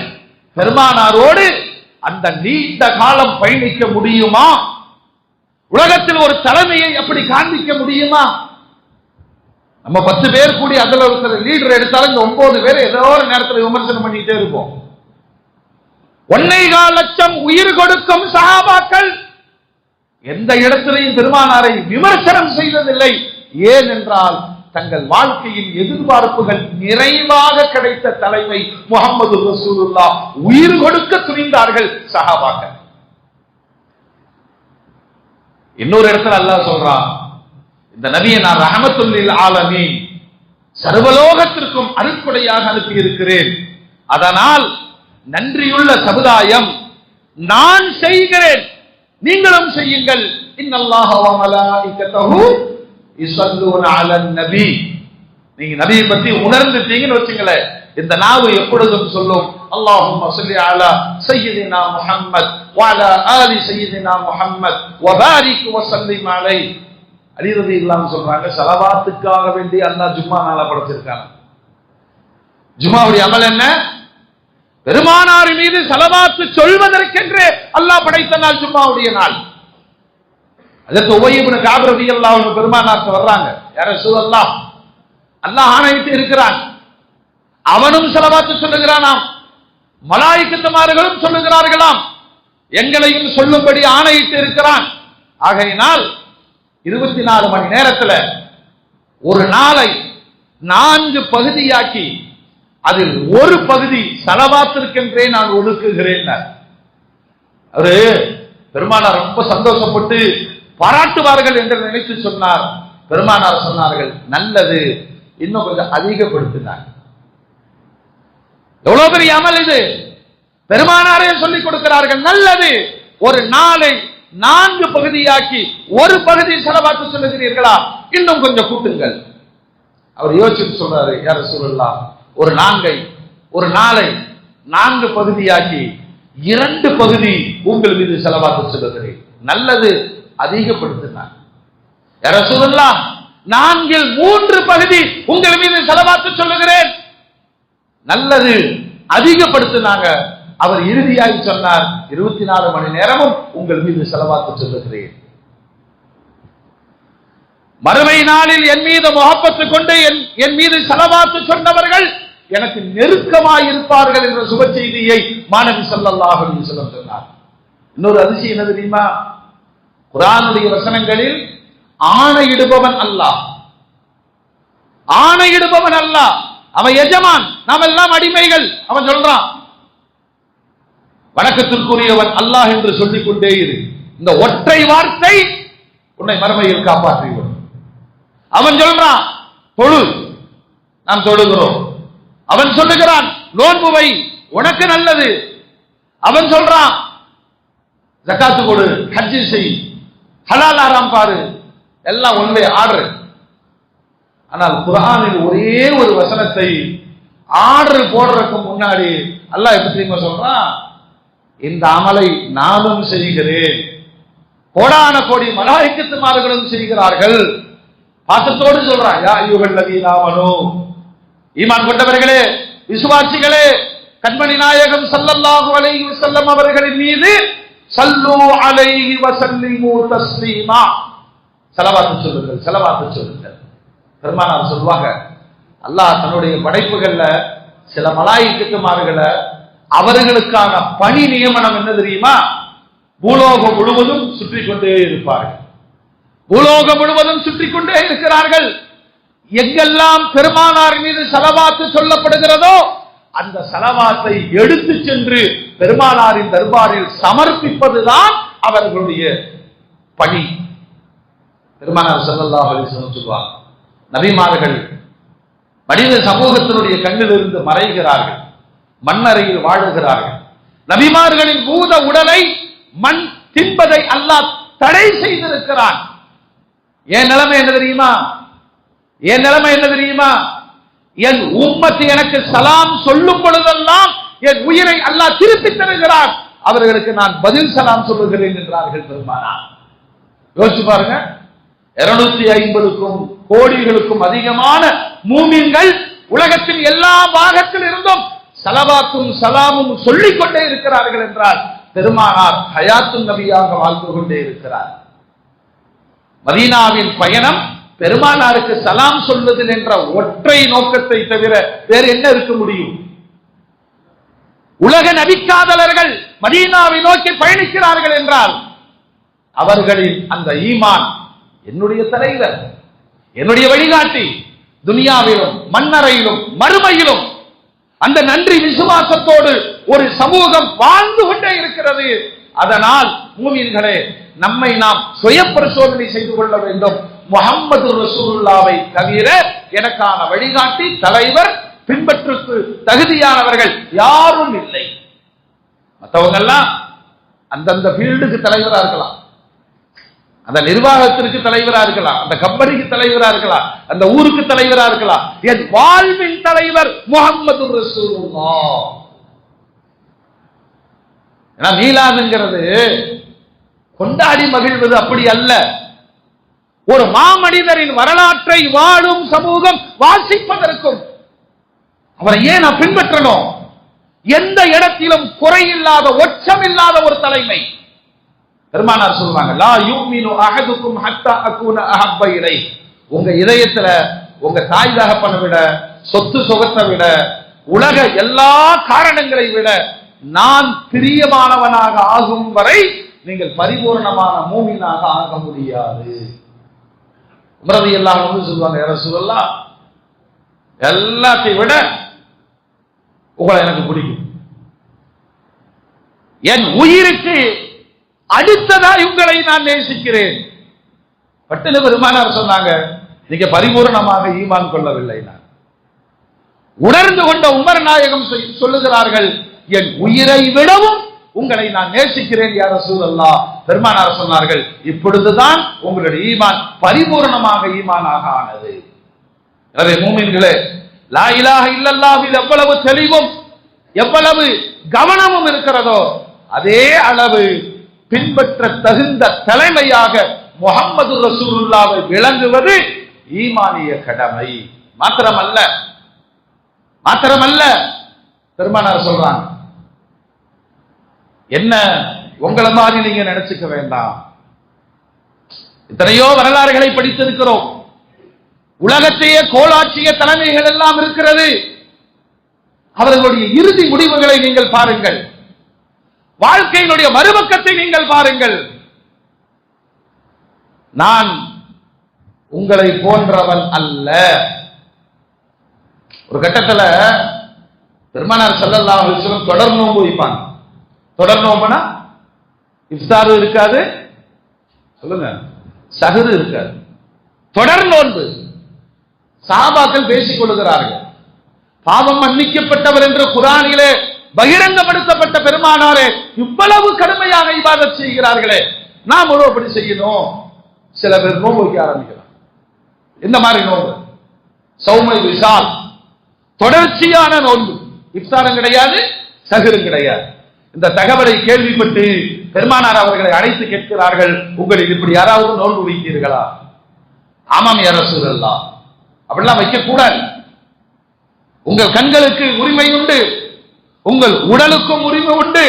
பெருமானாரோடு அந்த நீண்ட காலம் பயணிக்க முடியுமா? உலகத்தில் ஒரு தலைமையை அப்படி காண்பிக்க முடியுமா? நம்ம 10 பேர் கூடி அதுல ஒருத்தர் லீடர் எடுத்தாலும் இந்த 9 பேர் ஏதோ ஒரு நேரத்தில் விமர்சனம் பண்ணிட்டே இருப்போம். 1.25 லட்சம் உயிர் கொடுக்கும் சஹாபாக்கள் எந்த இடத்திலையும் பெருமானாரை விமர்சனம் செய்ததில்லை. ஏன் என்றால் தங்கள் வாழ்க்கையின் எதிர்பார்ப்புகள் நிறைவாக கிடைத்த தலைமை முஹம்மது ரசூலுல்லாஹ். உயிர் கொடுக்க துணிந்தார்கள் சஹாபாக்கள். இன்னொரு இடத்துல அல்லாஹ் சொல்றான், இந்த நபியை நான் ரஹமத்துல் லில் ஆலமீன், சர்வலோகத்திற்கும் அருட்கொடையாக அனுப்பி இருக்கிறேன். அதனால் நன்றியுள்ள சமுதாயம் நான் செய்கிறேன், நீங்களும் செய்யுங்கள். இன்னல்லாஹ வ மலாயிகத்தஹு யுஸல்லூன அலன் நபி. நீங்க நபியை பத்தி உணர்ந்துட்டீங்கன்னு வச்சுங்களேன், இந்த நாவு எப்பொழுதும் சொல்லும் அல்லாஹும்ம ஸல்லி அலா சய்யிதினா முஹம்மத் வ அலா ஆலி சய்யிதினா முஹம்மத் வ பாரிக் வ ஸல்லிம் அலைஹி. அலி ரலியல்லாஹு அன்ஹு சொல்றாங்க, ஸலவாத்துக்காக வேண்டி அல்லாஹ் ஜும்மா நாளை படைச்சிருக்காங்க. ஜும்மாவுடைய அமல் என்ன? பெருமானார் மீது ஸலவாத்து சொல்வதற்கென்று அல்லாஹ் படைத்த நாள் ஜும்மாவுடைய நாள். அதற்கு உபய் இப்னு கஅப் ரலியல்லாஹு அன்ஹு பெருமானார்ட்ட வர்றாங்க, யா ரசூலல்லாஹ், அல்லாஹ் ஆணையிட்டு இருக்கிறான், அவனும் ஸலவாத்து சொல்லுகிறானாம், மலாயிகத்துமார்களும் சொல்லுகிறார்களாம், எங்களையும் சொல்லும்படி ஆணையிட்டு இருக்கிறான். ஆகையினால் 24 மணி நேரத்தில் ஒரு நாளை 4 பகுதியாக்கி அதில் ஒரு பகுதி ஸலவாத்திற்கென்றே நான் ஒதுக்குகிறேன். அவரு பெருமானார் ரொம்ப சந்தோஷப்பட்டு பாராட்டுவார்கள் என்று நினைத்து சொன்னார். பெருமானார் சொன்னார்கள், நல்லது, இன்னும் கொஞ்சம் அதிகப்படுத்தினார். எவ்வளவு பெரிய அமல் இது! பெருமானாரே சொல்லிக் கொடுக்கிறார்கள், நல்லது, ஒரு நாளை 4 பகுதியாக்கி ஒரு பகுதி ஸலவாத்து சொல்லுகிறீர்களா, இன்னும் கொஞ்சம் கூட்டுங்கள். அவர் யோசிச்சு சொல்றாரு, யா ரசூலல்லாஹ், ஒரு நாளை 4 பகுதியாக்கி 2 பகுதி உங்கள் மீது ஸலவாத்து சொல்லுகிறேன். நல்லது, அதிகப்படுத்தினார். யா ரசூலல்லாஹ், 4 3 பகுதி உங்கள் மீது ஸலவாத்து சொல்லுகிறேன். நல்லது, அதிகப்படுத்தினாங்க. அவர் இறுதியாக சொன்னார், 24 மணி நேரமும் உங்கள் மீது ஸலவாத்து சொல்லுகிறேன். மறுமை நாளில் என் மீது முஹப்பத்து கொண்டு என் மீது ஸலவாத்து சொன்னவர்கள் எனக்கு நெருக்கமாய் இருப்பார்கள் என்ற சுப செய்தியை மாநபி ஸல்லல்லாஹு அலைஹி வஸல்லம் சொன்னார். இன்னொரு அதிசயம் என்ன தெரியுமா? குர்ஆனுடைய வசனங்களில் ஆணையிடுபவன் அல்லாஹ், ஆணையிடுபவன் அல்லாஹ், அவன் எஜமான், நாம் எல்லாம் அடிமைகள். அவன் சொல்றான், வணக்கத்திற்குரியவன் அல்லாஹ் என்று சொல்லிக் கொண்டே இரு. இந்த ஒற்றை வார்த்தை உன்னை மறுமையில் காப்பாற்றிவிடும். அவன் சொல்றான், தொழு, நாம் தொழுகிறோம். அவன் சொல்லுகிறான், நோன்பு வை, உனக்கு நல்லது. அவன் சொல்றான், ஜகாத்து கொடு, ஹஜ் செய், ஹலால் ஆராம் பாரு, எல்லாம் ஒன்வே ஆர்டர். ஆனால் குர்ஆனில் ஒரே ஒரு வசனத்தை ஆர்டர் போடுறதுக்கு முன்னாடி அல்லாஹ் எப்படி தெரியுமா சொல்றான்? இந்த அமலை நானும் செய்கிறேன், கோடான கோடி மலாயிகத்துமார்களும் செய்கிறார்கள். பாசத்தோடு சொல்றான், யா அய்யுஹல்லதீன ஆமனூ, ஈமான் கொண்டவர்களே, விசுவாசிகளே, கண்மணி நாயகம் ஸல்லல்லாஹு அலைஹி வஸல்லம் அவர்களின் மீது ஸல்லூ அலைஹி வஸல்லிமு தஸ்லீமா, ஸலவாத்து சொல்லுங்கள், ஸலவாத்து சொல்லுங்கள். பெருமானார் சொல்வாங்க, அல்லாஹ் தன்னுடைய படைப்புகள்ல சில மலாயிகத்துமார்களை அவர்களுக்கான பணி நியமனம் என்ன தெரியுமா? பூலோகம் முழுவதும் சுற்றி கொண்டே இருப்பார்கள். பூலோகம் முழுவதும் சுற்றி கொண்டே இருக்கிறார்கள். எங்கெல்லாம் பெருமானார் மீது ஸலவாத்து சொல்லப்படுகிறதோ அந்த ஸலவாத்தை எடுத்து சென்று பெருமானாரின் தர்பாரில் சமர்ப்பிப்பதுதான் அவர்களுடைய பணி. பெருமானார் ஸல்லல்லாஹு அலைஹி வஸல்லம் சொல்வார், நபிமார்கள் மனித சமூகத்தினுடைய கண்ணிலிருந்து மறைகிறார்கள், மண்ணறையில் வாழுகிறார்கள். நபிமார்களின் பூத உடலை மண் தின்பதை அல்லாஹ் தடை செய்திருக்கிறான். என் நிலைமை என்ன தெரியுமா? என் நிலைமை என்ன தெரியுமா? என் உம்மத்து எனக்கு சலாம் சொல்லும் பொழுதெல்லாம் என் உயிரை அல்லாஹ் திருப்பி தருகிறான், அவர்களுக்கு நான் பதில் சலாம் சொல்லுகிறேன் என்றார்கள் பெருமானார். யோசிச்சு பாருங்க, 250 கோடிகளுக்கும் அதிகமான மூமின்கள் உலகத்தின் எல்லா பாகத்தில் இருந்தும் ஸலவாத்தும் சலாமும் சொல்லிக் கொண்டே இருக்கிறார்கள் என்றால் பெருமானார் ஹயாத்துன் நபியாக வாழ்ந்து கொண்டே இருக்கிறார். மதீனாவின் பயணம் பெருமானாருக்கு சலாம் சொல்வதில் என்ற ஒற்றை நோக்கத்தை தவிர வேறு என்ன இருக்க முடியும்? உலக நபிக்காதலர்கள் மதீனாவை நோக்கி பயணிக்கிறார்கள் என்றால் அவர்களின் அந்த ஈமான், என்னுடைய தலைவர், என்னுடைய வழிகாட்டி, துனியாவிலும் மண்ணறையிலும் மறுமையிலும் அந்த நன்றி விசுவாசத்தோடு ஒரு சமூகம் வாழ்ந்து கொண்டே இருக்கிறது. அதனால் மூமின்களே, நம்மை நாம் சுய பரிசோதனை செய்து கொள்ள வேண்டும். முஹம்மது ரசூலுல்லாவை தவிர எனக்கான வழிகாட்டி, தலைவர், பின்பற்றுக்கு தகுதியானவர்கள் யாரும் இல்லை. மற்றவங்க எல்லாம் அந்தந்த ஃபீல்டுக்கு தலைவரா இருக்கலாம், அந்த நிர்வாகத்திற்கு தலைவரா இருக்கலாம், அந்த கம்பெனிக்கு தலைவரா இருக்கலாம், அந்த ஊருக்கு தலைவரா இருக்கலாம். என் வாழ்வின் தலைவர் முஹம்மது ரசூலுல்லாஹ். ஏன்னா மீலாதுங்கிறது கொண்டாடி மகிழ்வது அப்படி அல்ல. ஒரு மாமனிதரின் வரலாற்றை வாழும் சமூகம் வாசிப்பதற்கும் அவரை ஏன் நான் பின்பற்றணும்? எந்த இடத்திலும் குறையில்லாத ஒற்றமில்லாத ஒரு தலைமை. பெருமானார் சொல்றாங்க, லா யுமினு அஹதுக்கும் ஹத்தா அகூன அஹப்ப இலை. உங்க இதயத்துல உங்க தாய் தகப்பனை விட, சொத்து சுகத்தை விட, உலக எல்லா காரணங்களை விட நான் பிரியமானவனாக ஆகும் வரை நீங்கள் பரிபூர்ணமான மூமினாக ஆக முடியாது. உமரது எல்லாம் சொல்லுவாங்க, யா ரசூலல்லாஹ், எல்லாத்தையும் விட உங்களை எனக்கு பிடிக்கும். என் உயிருக்கு அடுத்ததாய் உங்களை நான் நேசிக்கிறேன். பட்டின பெருமானார் சொன்னாங்க, நீங்க பரிபூர்ணமாக ஈமான் கொள்ளவில்லை. நான் உணர்ந்து கொண்ட உமர் நாயகம் சொல்லுகிறார்கள், என் உயிரை விடவும் உங்களை நான் நேசிக்கிறேன் யா ரசூலல்லாஹ். பெருமானார் சொன்னார்கள், இப்பொழுதுதான் உங்களுடைய ஈமான் பரிபூர்ணமாக ஈமானாக ஆனது. எனவே மூமின்களே, லா இலாஹ இல்லல்லாஹ்வில் எவ்வளவு தெளிவும் எவ்வளவு கவனமும் இருக்கிறதோ அதே அளவு பின்பற்ற தகுந்த தலைமையாக முஹம்மது ரசூலுல்லாஹ்வை விளங்குவது ஈமானிய கடமை. மாத்திரமல்ல பெருமானார் சொல்றாங்க, என்ன உங்களை மாதிரி நீங்க நினைச்சுக்க வேண்டாம். எத்தனையோ வரலாறுகளை படித்திருக்கிறோம். உலகத்தையே கோலாட்சிய தலைமைகள் எல்லாம் இருக்கிறது. அவர்களுடைய இறுதி முடிவுகளை நீங்கள் பாருங்கள். வாழ்க்கையினுடைய மறுபக்கத்தை நீங்கள் பாருங்கள். நான் உங்களை போன்றவன் அல்ல. ஒரு கட்டத்தில் பெருமானார் ஸல்லல்லாஹு அலைஹி வஸல்லம் தொடர் நோன்பு வைப்பாங்க. தொடர் நோம்புனா இஃப்தாரு இருக்காது, சொல்லுங்க, சஹரு இருக்காது, தொடர் நோன்பு. சஹாபாக்கள் பேசிக் கொள்கிறார்கள், பாவம் மன்னிக்கப்பட்டவர் என்று குர்ஆனிலே பகிரங்கப்படுத்தப்பட்ட பெருமானாரே இவ்வளவு கடுமையாக இபாதத் செய்கிறார்களே, நாம் அப்படி செய்யணும். சில பேர் நோன்பு வைக்க ஆரம்பிக்கிறார். இந்த மாதிரி நோன்பு சௌமை விசால், தொடர்ச்சியான நோன்பு, இஃப்தாரும் கிடையாது, சஹரும் கிடையாது. இந்த தகவலை கேள்விப்பட்டு பெருமானார் அவர்களை அழைத்து கேட்கிறார்கள், உங்களில் இப்படி யாராவது நோன்பு வைத்தீர்களா? ஆமாம் யா ரசூலல்லாஹ். அப்படிலாம் வைக்க கூடாது. உங்கள் கண்களுக்கு உரிமை உண்டு, உங்கள் உடலுக்கும் உரிமை உண்டு.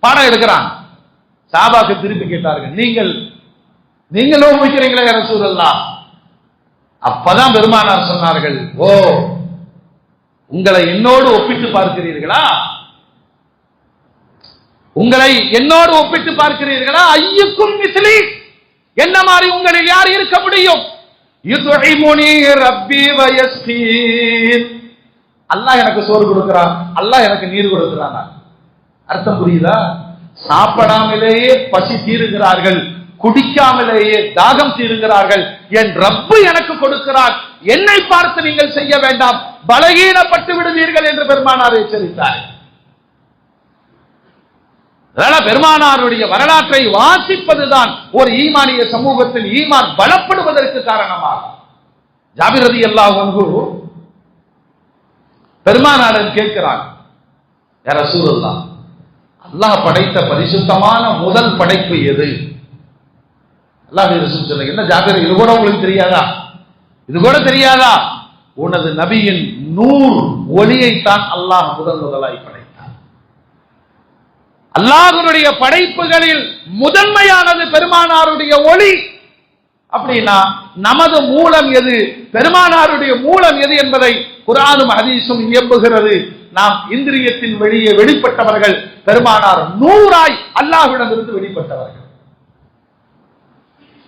பாடம் எடுக்கிறான். சஹாபாக்கு திருப்பி கேட்டார்கள், நீங்கள் நோன்பு வைக்கிறீங்களா யா ரசூலல்லாஹ்? அப்பதான் பெருமானார் சொன்னார்கள், ஓ, உங்களை என்னோடு ஒப்பிட்டு பார்க்கிறீர்களா? உங்களை என்னோடு ஒப்பிட்டு பார்க்கிறீர்களா? ஐயுக்கும் மிஸ்லி, என்ன மாதிரி உங்களில் யார் இருக்க முடியும்? யுத்இமுனி ரப்பி வ யஸ்கீன், அல்லாஹ் எனக்கு சோறு கொடுக்கிறான், அல்லாஹ் எனக்கு நீர் கொடுக்கிறான். அர்த்தம் புரியுதா? சாப்பிடாமலேயே பசி தீருகிறார்கள், குடிக்காமலேயே தாகம் தீருகிறார்கள். என் ரப்பு எனக்கு கொடுக்கிறார், என்னை பார்த்து நீங்கள் செய்ய வேண்டாம், பலகீனப்பட்டு விடுவீர்கள் என்று பெருமானார் எச்சரித்தார். பெருமானாருடைய வரலாற்றை வாசிப்பதுதான் ஒரு ஈமானிய சமூகத்தில் ஈமான் பலப்படுவதற்கு காரணமாகும். ஜாபிர் ரலியல்லாஹு அன்ஹு பெருமானாரிடம் கேட்கிறார், யா ரசூலல்லாஹ், அல்லாஹ் படைத்த பரிசுத்தமான முதல் படைப்பு எது? அல்லாஹ் ரசூல் சொல்லுங்க, என்ன ஜாபிர், இது கூட உங்களுக்கு தெரியாதா? இது கூட தெரியாதா? உனது நபியின் நூர் ஒளியைத்தான் அல்லாஹ் முதலாய் படைத்தார். அல்லாஹ்வுடைய படைப்புகளில் முதன்மையானது பெருமானாருடைய ஒளி. அப்படின்னா நமது மூலம் எது, பெருமானாருடைய மூலம் எது என்பதை குர்ஆனும் ஹதீஸும் இயம்புகிறது. நாம் இந்திரியத்தின் வெளியே வெளிப்பட்டவர்கள், பெருமானார் நூறாய் அல்லாஹ்விடமிருந்து வெளிப்பட்டவர்கள்.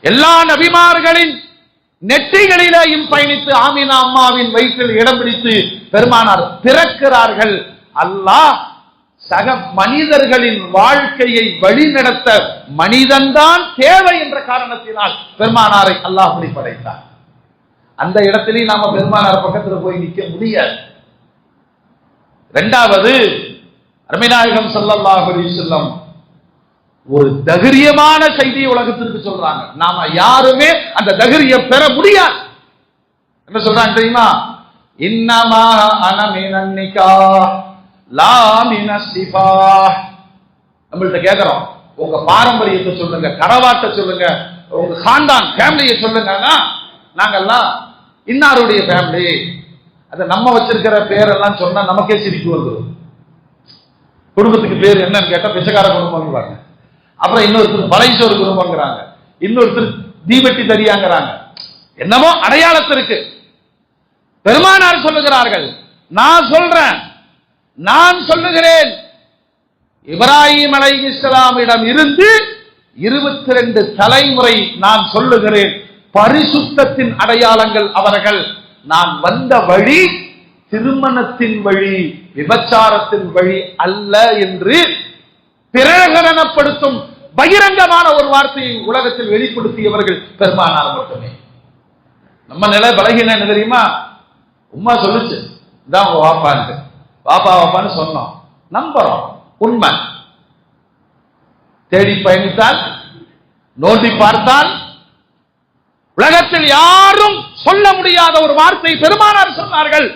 எல்லா நபிமார்களின் நெற்றிகளிலேயும் பயணித்து ஆமினா அம்மாவின் வயிற்றில் இடம் பிடித்து பெருமானார் பிறக்கிறார்கள். அல்லாஹ் சக மனிதர்களின் வாழ்க்கையை வழிநடத்த மனிதன்தான் தேவை என்ற காரணத்தினால் பெருமானாரை அல்லாஹ் அப்படி படைத்தார். அந்த இடத்திலே நாம பெருமானார் பக்கத்தில் போய் நிற்க முடியாது. இரண்டாவது, அருமைநாயகம் ஸல்லல்லாஹு அலைஹி வஸல்லம் ஒரு தைரியமான செய்தியை உலகத்திற்கு சொல்றாங்க. நாம யாருமே அந்த தைரியம் பெற முடியாது. என்ன சொல்றாங்க தெரியுமா? இன்னமா அன மினன் நிகாஹ் லா மினஸ் சிஃபாஹ். நம்மள்ட்ட கேக்குறோம், உங்க பாரம்பரியத்தை சொல்லுங்க, கரவாட்ட சொல்லுங்க, உங்க காண்டான் ஃபேமிலியை சொல்லுங்கன்னா நாங்கெல்லாம் இன்னாருடைய ஃபேமிலி, அதை நம்ம வச்சிருக்கிற பேரெல்லாம் சொன்னா நமக்கே சிரிப்பு வருது. குடும்பத்துக்கு பேர் என்னன்னு கேட்டா பிச்சைக்கார குடும்பம். அப்புறம் இன்னொருத்தர் பழைசோர் குடும்பங்கிறாங்க, இன்னொருத்தர் தீபெட்டி தரியாங்கிறாங்க. என்னமோ அடையாளத்திற்கு பெருமானார் சொல்லுகிறார்கள், நான் சொல்றேன், நான் சொல்லுகிறேன், இப்ராஹிம் அலைஹிஸ்ஸலாமிடம் இருந்து 22 தலைமுறை நான் சொல்லுகிறேன், பரிசுத்தத்தின் அடையாளங்கள் அவர்கள். நான் வந்த வழி திருமணத்தின் வழி, விபச்சாரத்தின் வழி அல்ல என்று பிரகடனப்படுத்தும் பகிரங்கமான ஒரு வார்த்தையை உலகத்தில் வெளிப்படுத்தியவர்கள் பெருமானார் மட்டுமே. நம்ம நிலை பலகீனம் என்ன தெரியுமா? உம்மா சொல்லுச்சு, இதான் உங்க வாப்பான்னு, வாப்பா வாப்பான்னு சொன்னோம், நம்புறோம், உண்மை. தேடி பயணித்தால், நோண்டி பார்த்தால் உலகத்தில் யாரும் சொல்ல முடியாத ஒரு வார்த்தை பெருமானார் சொன்னார்கள்,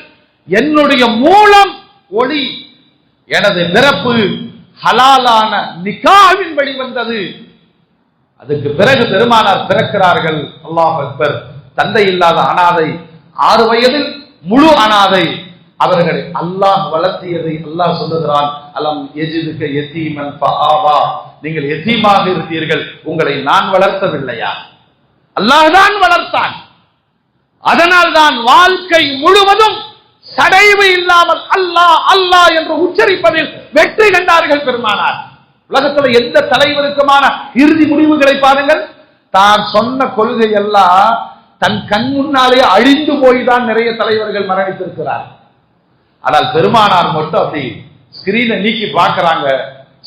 என்னுடைய மூலம் ஒளி, எனது பிறப்பு ஹலாலான நிகாஹ்வின் வழி வந்தது. அதுக்கு பிறகு பெருமானார் பிறக்கிறார்கள். அல்லாஹ் அக்பர். தந்தை இல்லாத அனாதை, 6 வயதில் முழு அனாதை. அவர்களை அல்லாஹ் வளர்த்தியதை அல்லாஹ் சொல்லுகிறான், அலம் யஜிதுக யதீமன் ஃபஆவா, நீங்கள் யதீமாக இருந்தீர்கள், உங்களை நான் வளர்த்தவில்லையா? அல்லாஹ் தான் வளர்த்தான். அதனால் தான் வாழ்க்கை முழுவதும் சடைவு இல்லாமல் அல்லாஹ் அல்லாஹ் என்று உச்சரிப்பதில் வெற்றி கண்டார்கள் பெருமானார். உலகத்தில் எந்த தலைவருக்குமான இறுதி முடிவுகளை பாருங்கள், தான் சொன்ன கொள்கை எல்லாம் தன் கண் முன்னாலே அழிந்து போய்தான் நிறைய தலைவர்கள் மரணித்திருக்கிறார். ஆனால் பெருமானார் மட்டும் அப்படி ஸ்கிரீனை நீக்கி பார்க்கிறாங்க.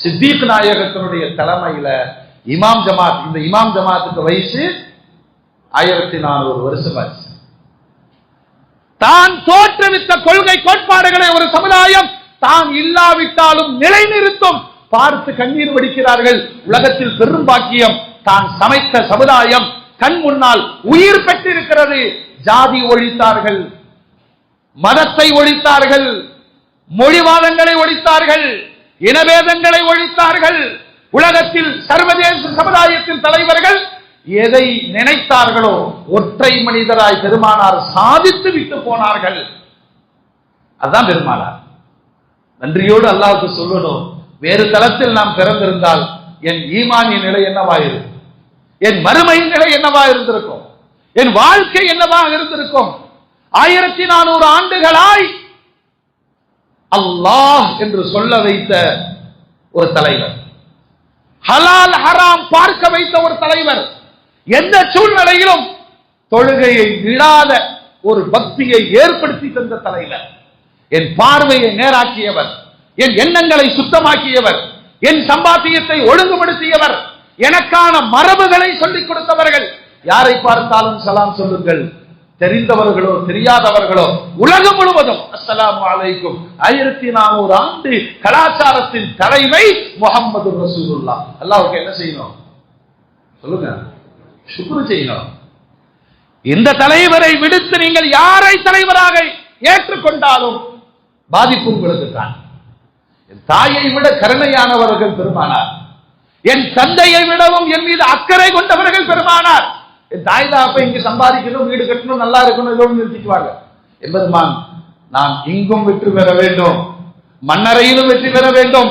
சித்திக் நாயகத்தினுடைய தலைமையில இமாம் ஜமாத், இந்த இமாம் ஜமாத்துக்கு வயசு 1400 வருஷம் ஆச்சு. தான் தோற்றுவித்த கொள்கை கோட்பாடுகளை ஒரு சமுதாயம் தான் இல்லாவிட்டாலும் நிலைநிறுத்தும். பார்த்து கண்ணீர் வடிக்கிறார்கள். உலகத்தில் பெரும் பாக்கியம், தான் சமைத்த சமுதாயம் கண் முன்னால் உயிர் பெற்றிருக்கிறது. ஜாதி ஒழித்தார்கள், மதத்தை ஒழித்தார்கள், மொழிவாதங்களை ஒழித்தார்கள், இனவேதங்களை ஒழித்தார்கள். உலகத்தில் சர்வதேச சமுதாயத்தின் தலைவர்கள் எதை நினைத்தார்களோ ஒற்றை மனிதராய் பெருமானார் சாதித்து விட்டு போனார்கள். அதுதான் பெருமானார். நன்றியோடு அல்லாஹ்வுக்கு சொல்லணும், வேறு தளத்தில் நாம் பிறந்திருந்தால் என் ஈமானிய நிலை என்னவாயிருக்கும், என் மறுமையின் நிலை என்னவா இருந்திருக்கும், என் வாழ்க்கை என்னவாக இருந்திருக்கும். 1400 ஆண்டுகளாய் அல்லாஹ் என்று சொல்ல வைத்த ஒரு தலைவர், ஹலால் ஹராம் பார்க்க வைத்த ஒரு தலைவர், எந்த சூழ்நிலையிலும் தொழுகையை விடாத ஒரு பக்தியை ஏற்படுத்தி தந்த தலைவர், என் பார்வையை நேராக்கியவர், என் எண்ணங்களை சுத்தமாக்கியவர், என் சம்பாத்தியத்தை ஒழுங்குபடுத்தியவர், எனக்கான மரபுகளை சொல்லிக் கொடுத்தவர்கள். யாரை பார்த்தாலும் சலாம் சொல்லுங்கள், தெரிந்தவர்களோ தெரியாதவர்களோ உலகம் முழுவதும் அஸ்ஸலாமு அலைக்கும். 1400 ஆண்டு கலாச்சாரத்தின் தலைமை முஹம்மது ரசூலுல்லாஹ். அல்லாஹ்வுக்கு என்ன செய்யணும் சொல்லுங்க? சுக்ர் செய்யணும். இந்த தலைவரை விடுத்து நீங்கள் யாரை தலைவராக ஏற்றுக்கொண்டாலும் பாதிப்பு உங்களுக்கு தான். என் தாயை விட கருணையானவர்கள் பெருமானார், என் தந்தையை விடவும் என் மீது அக்கறை கொண்டவர்கள் பெருமானார். என் தாய் தான் அப்ப இங்க சம்பாதிக்கணும், வீடு கட்டணும், நல்லா இருக்கணும், இதோடு நிறுத்திக்குவாங்க. எம்பெருமான், நான் இங்கும் வெற்றி பெற வேண்டும், மன்னரையிலும் வெற்றி பெற வேண்டும்,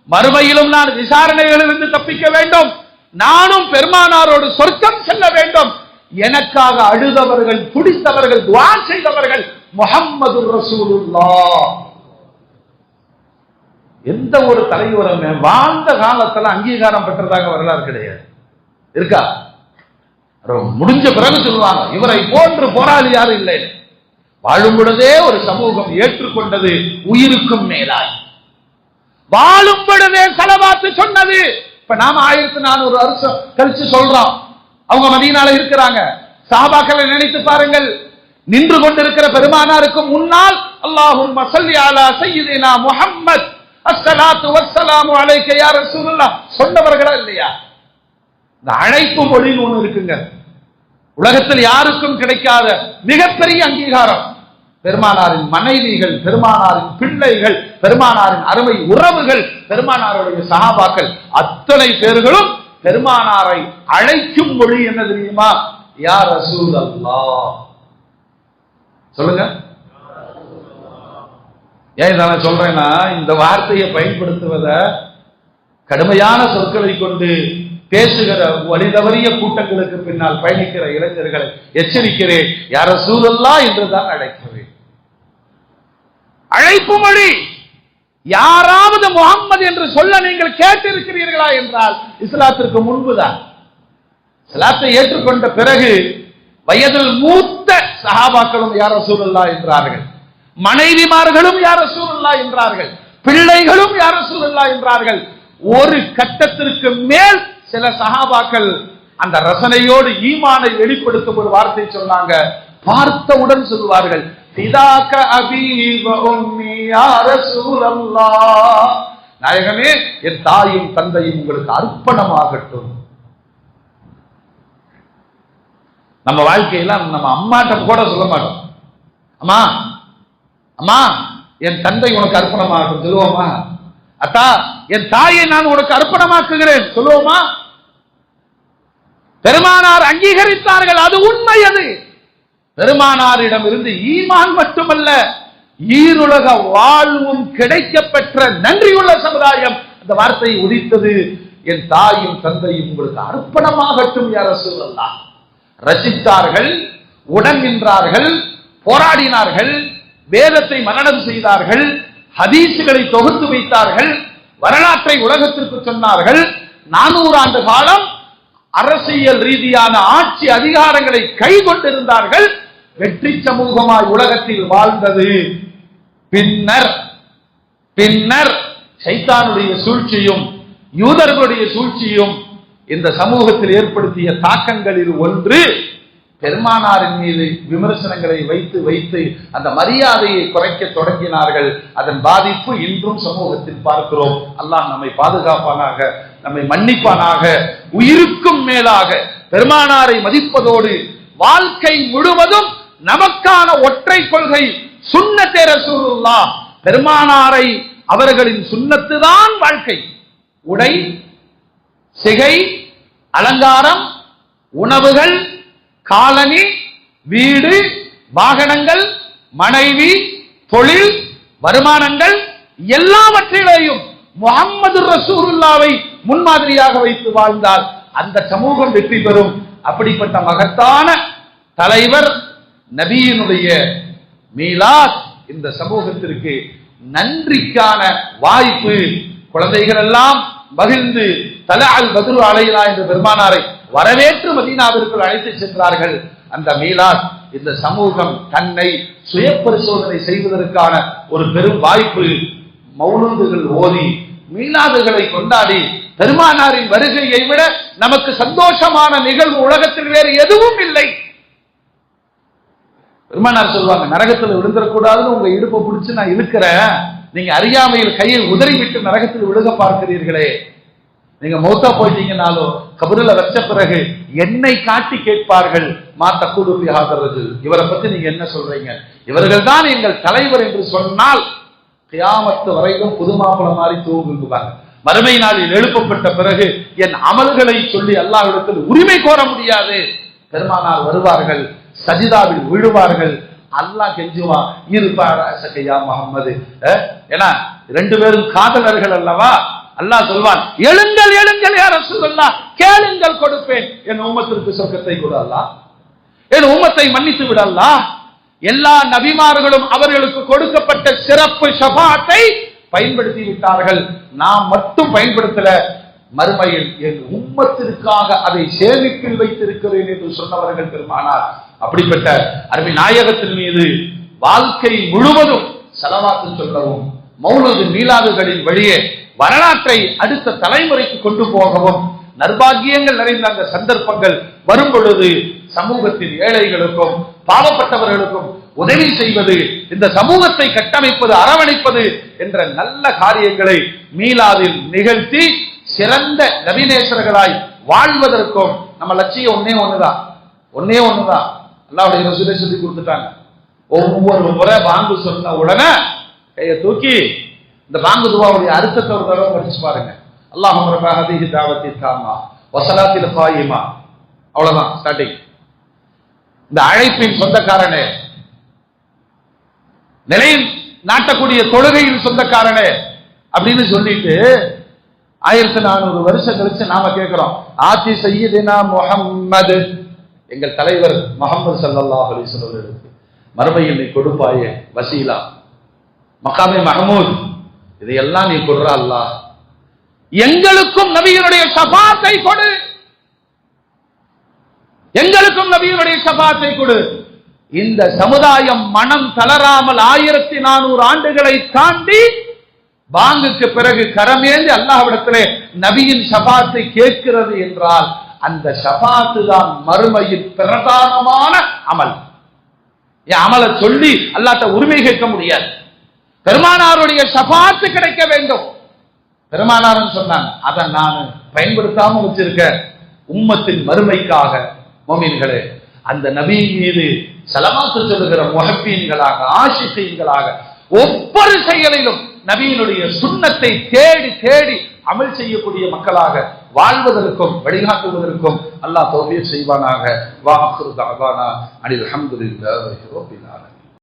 மறுமையிலும் நான் விசாரணைகளிலிருந்து தப்பிக்க வேண்டும், நானும் பெருமானாரோடு சொர்க்கம் செல்ல வேண்டும். எனக்காக அழுதவர்கள், துடித்தவர்கள், துஆ செய்தவர்கள் முஹம்மது ரசூலுல்லாஹ். எந்த ஒரு தலைவரும் வாழ்ந்த காலத்துல அங்கீகாரம் பெற்றதாக வரலாறு கிடையாது. இருக்கா? முடிஞ்ச பிறகு சொல்லுவாங்க, இவரை போன்று போராளி யாரும் இல்லை. வாழும் பொழுதே ஒரு சமூகம் ஏற்றுக்கொண்டது உயிருக்கும் மேலாய். வாழும் பொழுதே ஸலவாத்து சொன்னது. இப்ப நாம 1400 வருஷம் கழிச்சு சொல்றோம், அவங்க மதீனால இருக்கிறாங்க. சஹாபாக்களை நினைத்து பாருங்கள், நின்று கொண்டிருக்கிற பெருமானாருக்கு முன்னால் அல்லாஹும்ம ஸல்லி அலா சய்யிதினா முஹம்மத் அஸ்ஸலாத்து வஸ்ஸலாமு அலைக யா ரசூலுல்லாஹ் சொன்னவர்களா இல்லையா? இந்த அழைப்பு மொழின்னு ஒண்ணு இருக்குங்க. உலகத்தில் யாருக்கும் கிடைக்காத மிகப்பெரிய அங்கீகாரம். பெருமானாரின் மனைவிகள், பெருமானாரின் பிள்ளைகள், பெருமானாரின் அருமை உறவுகள், பெருமானாருடைய சஹாபாக்கள் அத்தனை பேர்களும் பெருமானாரை அழைக்கும் மொழி என்ன தெரியுமா? யா ரசூலல்லாஹ். சொல்லுங்க. ஏன் நான் சொல்றேன்னா, இந்த வார்த்தையை பயன்படுத்துவத கடுமையான சொற்களை கொண்டு பேசுகிற வழிதவறிய கூட்டங்களுக்கு பின்னால் பயணிக்கிற இளைஞர்களை எச்சரிக்கிறேன். யா ரசூலல்லாஹ் என்றுதான் அழைக்கிறேன். அழைப்பு மொழி. யாராவது முஹம்மது என்று சொல்ல நீங்கள் கேட்டிருக்கிறீர்களா என்றால் இஸ்லாத்திற்கு முன்புதான். இஸ்லாத்தை ஏற்றுக்கொண்ட பிறகு வயதில் மூத்த சஹாபாக்களும் யா ரசூலல்லாஹ் என்றார்கள், மனைவிமார்களும் யா ரசூலல்லாஹ் என்றார்கள், பிள்ளைகளும் யா ரசூலல்லாஹ் என்றார்கள். ஒரு கட்டத்திற்கு மேல் சில சஹாபாக்கள் அந்த ரசனையோடு ஈமானை வெளிப்படுத்தும் ஒரு வார்த்தை சொன்னாங்க. பார்த்தவுடன் சொல்வார்கள், ஃபிதாக அபீ வ உம்மி யா ரசூலல்லாஹ். நாயகமே, என் தாயும் தந்தையும் உங்களுக்கு அர்ப்பணமாகட்டும். நம்ம வாழ்க்கையில நம்ம அம்மாட்ட கூட சொல்ல மாட்டோம், அம்மா அம்மா என் தந்தை உனக்கு அர்ப்பணமாகட்டும் சொல்லுவோமா? அத்தா என் தாயை நான் உனக்கு அர்ப்பணமாக்குகிறேன் சொல்லுவோமா? பெருமானார் அங்கீகரித்தார்கள், அது உண்மை. அது பெருமானாரிடம் இருந்து ஈமான் மட்டுமல்ல, ஈருலக வாழ்வும் கிடைக்க பெற்ற நன்றியுள்ள சமுதாயம் அந்த வார்த்தையை உதித்தது. என் தாயும் தந்தையும் உங்களுக்கு அர்ப்பணமாகட்டும் யா ரசூலல்லாஹ். ரசித்தார்கள், உடன் நின்றார்கள், போராடினார்கள், வேதத்தை மனனம் செய்தார்கள், ஹதீசுகளை தொகுத்து வைத்தார்கள், வரலாற்றை உலகத்திற்கு சொன்னார்கள். 400 ஆண்டு காலம் அரசியல் ரீதியான ஆட்சி அதிகாரங்களை கைகொண்டிருந்தார்கள். வெற்றி சமூகமாய் உலகத்தில் வாழ்ந்தது. பின்னர் சைத்தானுடைய சூழ்ச்சியும் யூதர்களுடைய சூழ்ச்சியும் இந்த சமூகத்தில் ஏற்படுத்திய தாக்கங்களில் ஒன்று, பெருமானாரின் மீது விமர்சனங்களை வைத்து வைத்து அந்த மரியாதையை குறைக்க தொடங்கினார்கள். அதன் பாதிப்பு இன்றும் சமூகத்தில் பார்க்கிறோம். அல்லாஹ் நம்மை பாதுகாப்பானாக, நம்மை மன்னிப்பானாக. உயிருக்கும் மேலாக பெருமானாரை மதிப்பதோடு வாழ்க்கை முழுவதும் நமக்கான ஒற்றை கொள்கை சுன்னத்தே ரசூலுல்லாஹ். பெருமானாரை அவர்களின் சுன்னத்து தான் வாழ்க்கை. உடை, சிகை, அலங்காரம், உணவுகள், காலனி, வீடு, வாகனங்கள், மனைவி, தொழில், வருமானங்கள் எல்லாவற்றிலேயும் முஹம்மது ரசூலுல்லாவை முன்மாதிரியாக வைத்து வாழ்ந்தால் அந்த சமூகம் வெற்றி பெறும். அப்படிப்பட்ட மகத்தான தலைவர் நபியினுடைய மீலாத் இந்த சமூகத்திற்கு நன்றிக்கான வாய்ப்பு. குழந்தைகள் எல்லாம் மகிழ்ந்து தலஅல் பத்ரு அலைனா என்ற பெருமானாரை வரவேற்று மதீனாவிற்குள் அழைத்து சென்றார்கள். அந்த மீலாத் இந்த சமூகம் தன்னை சுய பரிசோதனை செய்வதற்கான ஒரு பெரும் வாய்ப்பு. மௌலூதுகள் ஓதி மீலாதுகளை கொண்டாடி பெருமானாரின் வருகையை விட நமக்கு சந்தோஷமான நிகழ்வு உலகத்தில் வேறு எதுவும் இல்லை. பெருமானார் சொல்வாங்க, நரகத்தில் விழுந்துடக்கூடாதுன்னு உங்க இடுப்பை பிடிச்சு நான் இழுக்கிறேன், நீங்க அறியாமையில் கையை உதறிவிட்டு நரகத்தில் விழுக பார்க்கிறீர்களே. நீங்க மௌத்தா போயிட்டீங்கன்னாலும் கபருல வச்ச பிறகு என்னை காட்டி கேட்பார்கள், மா தக்குடு ஹாதரது, இவரை பத்தி நீங்க என்ன சொல்றீங்க, இவர்கள் தான் எங்கள் தலைவர் என்று சொன்னால் கியாமத்து வரைக்கும் புது மாப்பிள மாதிரி தூங்குவாங்க. மறுமை நாளில் எழுப்பப்பட்ட பிறகு என் அமல்களை சொல்லி அல்லாஹ்விடத்தில் உரிமை கோர முடியாது. பெருமானார் வருவார்கள், சஜிதாவில் விழுவார்கள், அல்லாஹ் கெஞ்சுவான், இருப்பாயா முஹம்மது. ஏன்னா 2 பேரும் காதலர்கள் அல்லவா. அல்லாஹ் சொல்வான், எழுங்கள் எழுங்கள் யா ரசூலல்லாஹ், கேளுங்கள் கொடுப்பேன், என் உம்மத்திற்கு சொர்க்கத்தை கொடு அல்லாஹ், என் உம்மத்தை மன்னித்து விடு அல்லாஹ். எல்லா நபிமார்களும் அவர்களுக்கு கொடுக்கப்பட்ட சிறப்பு ஷஃபாஅத்தை பயன்படுத்தி விட்டார்கள், நாம் மட்டும் பயன்படுத்தல. மறுமையில் என் உம்மத்திற்காக அதை சேமிப்பில் வைத்திருக்கிறேன் என்று சொன்னவர்கள் பெருமானார். அப்படிப்பட்ட அருமை நாயகத்தின் மீது வாழ்க்கை முழுவதும் ஸலவாத்து சொல்லவும், மௌலூது மீலாதுகளின் வழியே வரலாற்றை அடுத்த தலைமுறைக்கு கொண்டு போகவும் நற்பாக்கியங்கள் நிறைந்த அந்த சந்தர்ப்பங்கள் வரும் பொழுது சமூகத்தின் ஏழைகளுக்கும் பாவப்பட்டவர்களுக்கும் உதவி செய்வது, இந்த சமூகத்தை கட்டமைப்பது, அரவணைப்பது என்ற நல்ல காரியங்களை மீலாதில் நிகழ்த்தி சிறந்த நபிநேசர்களாய் வாழ்வதற்கும் நம்ம லட்சியம் ஒன்னே ஒண்ணுதான். அல்லாஹ்வுடைய ரசூலை சொல்லி கொடுத்துட்டாங்க. ஒவ்வொரு முறை பாங்கு சொன்ன உடனே கையை தூக்கி இந்த பாங்கு துஆவுடைய அர்த்தத்தை ஒரு தடவை படிச்சு பாருங்க. அல்லாஹும்ம ரப்ப ஹாதிஹி தாவத்தி தாம்மா வஸலாத்தில் காயிமா. அவ்வளவுதான் ஸ்டார்டிங். இந்த அழைப்பின் சொந்தக்காரனே, நிலை நாட்டக்கூடிய தொழுகையின் சொந்தக்காரனே அப்படின்னு சொல்லிட்டு 1400 வருஷம் கழிச்சு நாம கேட்கிறோம், ஆதி சய்யிதினா முஹம்மது, எங்கள் தலைவர் முஹம்மது ஸல்லல்லாஹு அலைஹி வஸல்லம் மறுமையில் நீ கொடுப்பாயே வசீலா, மகாமே மஹமூத், இதையெல்லாம் நீ கொடுற அல்லாஹ், எங்களுக்கும் நபியினுடைய ஷஃபாத்தை கொடு, எங்களுக்கும் நபியினுடைய ஷஃபாத்தை கொடு. இந்த சமுதாயம் மனம் தளராமல் 1400 ஆண்டுகளை தாண்டி பாங்குக்கு பிறகு கரமேந்தி அல்லாஹ்விடத்திலே நபியின் ஷஃபாத்தை கேட்கிறது என்றால் அந்த ஷஃபாத்து தான் மறுமையின் பிரதானமான அமல். என் அமலை சொல்லி அல்லாஹ்ட்ட உரிமை கேட்க முடியாது. பெருமானாருடைய ஷஃபாத்து கிடைக்க வேண்டும். பெருமானார் சொன்னாங்க, அதை நான் பயன்படுத்தாம வச்சிருக்க உம்மத்தின் மறுமைக்காக. மோமின்களே, அந்த நபி மீது ஸலவாத்து சொல்லுகிற முஹப்பீன்களாக, ஆஷிகீன்களாக ஒவ்வொரு செயலிலும் நபியினுடைய சுன்னத்தை தேடி தேடி அமல் செய்யக்கூடிய மக்களாக வாழ்வதற்கும் வழிகாட்டுவதற்கும் அல்லாஹ் தௌஃபீக் செய்வானாக. வா ஆகிரு தஅவானா அனில் ஹம்துலில்லாஹி ரப்பில் ஆலமீன்.